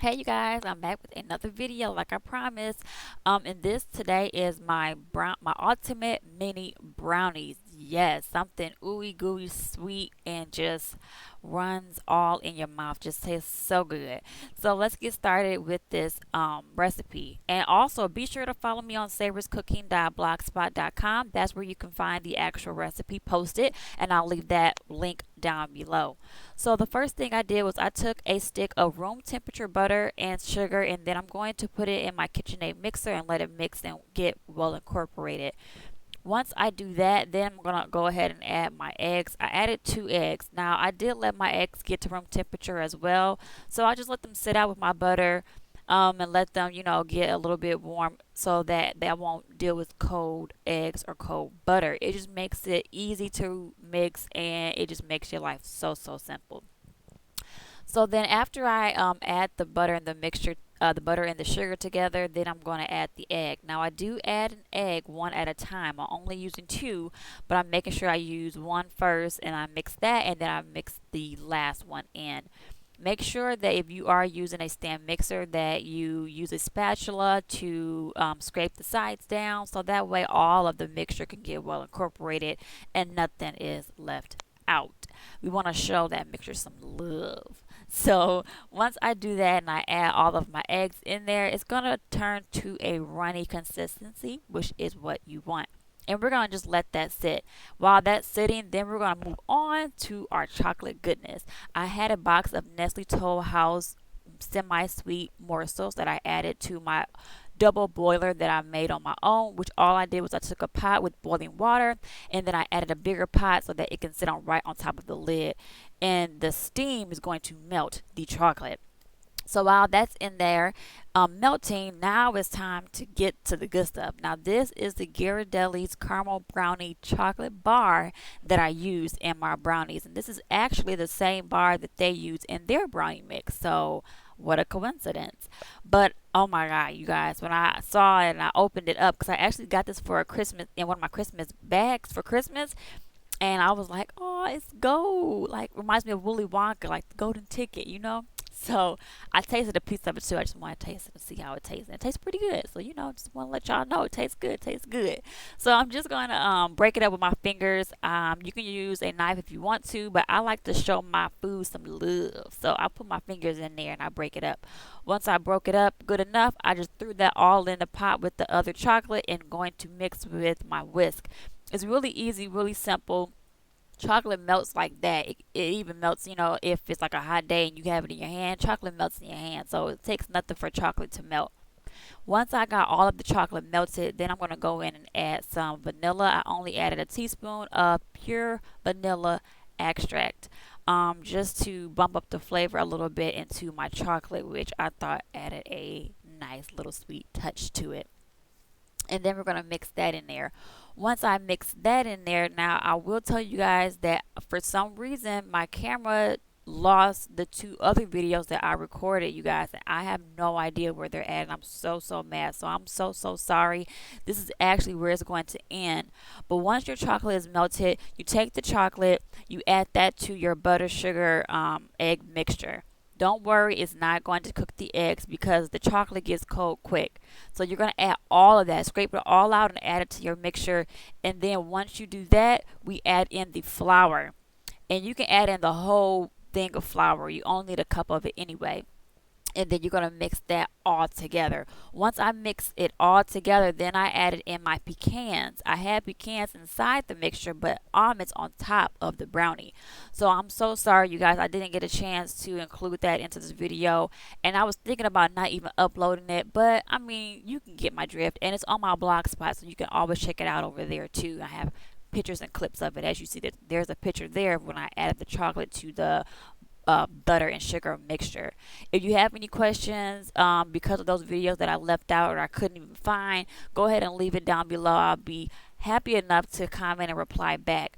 Hey you guys, I'm back with another video like I promised. And this today is my ultimate mini brownies. Yes, something ooey gooey sweet and just runs all in your mouth. Just tastes so good. So let's get started with this recipe. And also be sure to follow me on saberscooking.blogspot.com. That's where you can find the actual recipe posted, and I'll leave that link down below. So the first thing I did was I took a stick of room temperature butter and sugar, and then I'm going to put it in my KitchenAid mixer and let it mix and get well incorporated. Once I do that, then I'm going to go ahead and add my eggs. I added 2 eggs. Now I did let my eggs get to room temperature as well. So I just let them sit out with my butter and let them, get a little bit warm so that they won't deal with cold eggs or cold butter. It just makes it easy to mix and it just makes your life so, so simple. So then after I add the butter and the mixture, the butter and the sugar together, then I'm going to add the egg. Now I do add an egg one at a time. I'm only using two, but I'm making sure I use one first and I mix that and then I mix the last one in. Make sure that if you are using a stand mixer that you use a spatula to scrape the sides down so that way all of the mixture can get well incorporated and nothing is left out. We want to show that mixture some love. So once I do that and I add all of my eggs in there, it's going to turn to a runny consistency, which is what you want. And we're going to just let that sit. While that's sitting, then we're going to move on to our chocolate goodness. I had a box of Nestle Toll House semi-sweet morsels that I added to my double boiler that I made on my own, which all I did was I took a pot with boiling water and then I added a bigger pot so that it can sit on right on top of the lid, and the steam is going to melt the chocolate. So while that's in there melting, now it's time to get to the good stuff. Now this is the Ghirardelli's caramel brownie chocolate bar that I used in my brownies, and this is actually the same bar that they use in their brownie mix. So what a coincidence. But oh my god, you guys, when I saw it and I opened it up, because I actually got this for a Christmas in one of my Christmas bags for Christmas, and I was like, oh, it's gold. Like, reminds me of Willy Wonka, like the golden ticket. So I tasted a piece of it too. I just want to taste it and see how it tastes. And it tastes pretty good. So, just want to let y'all know it tastes good. It tastes good. So I'm just going to break it up with my fingers. You can use a knife if you want to, but I like to show my food some love. So I put my fingers in there and I break it up. Once I broke it up good enough, I just threw that all in the pot with the other chocolate and going to mix with my whisk. It's really easy, really simple. Chocolate melts like that. It even melts, if it's like a hot day and you have it in your hand, chocolate melts in your hand. So it takes nothing for chocolate to melt. Once I got all of the chocolate melted, then I'm going to go in and add some vanilla. I only added a teaspoon of pure vanilla extract, just to bump up the flavor a little bit into my chocolate, which I thought added a nice little sweet touch to it. And then we're going to mix that in there. Once I mix that in there, now I will tell you guys that for some reason my camera lost the two other videos that I recorded, you guys, and I have no idea where they're at, and I'm so, so mad. So I'm so, so sorry. This is actually where it's going to end. But once your chocolate is melted, you take the chocolate, you add that to your butter sugar egg mixture. Don't worry, it's not going to cook the eggs because the chocolate gets cold quick. So you're going to add all of that, scrape it all out and add it to your mixture. And then once you do that, we add in the flour. And you can add in the whole thing of flour. You only need a cup of it anyway, and then you're going to mix that all together. Once I mix it all together, then I added in my pecans. I had pecans inside the mixture, but almonds on top of the brownie. So I'm so sorry, you guys, I didn't get a chance to include that into this video, and I was thinking about not even uploading it, but I mean, you can get my drift, and it's on my blog spot, so you can always check it out over there too. I have pictures and clips of it. As you see, that there's a picture there when I added the chocolate to the butter and sugar mixture. If you have any questions because of those videos that I left out or I couldn't even find, go ahead and leave it down below. I'll be happy enough to comment and reply back.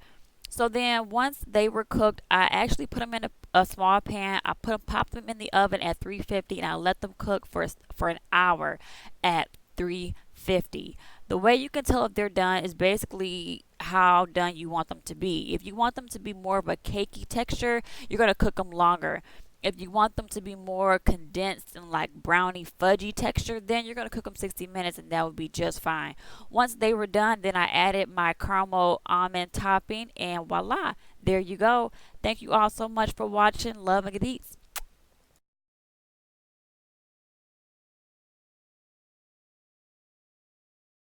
So then once they were cooked, I actually put them in a small pan. I popped them in the oven at 350 and I let them cook for an hour at 350. The way you can tell if they're done is basically how done you want them to be. If you want them to be more of a cakey texture, you're going to cook them longer. If you want them to be more condensed and like brownie fudgy texture, then you're going to cook them 60 minutes and that would be just fine. Once they were done, then I added my caramel almond topping and voila, there you go. Thank you all so much for watching. Love and good eats.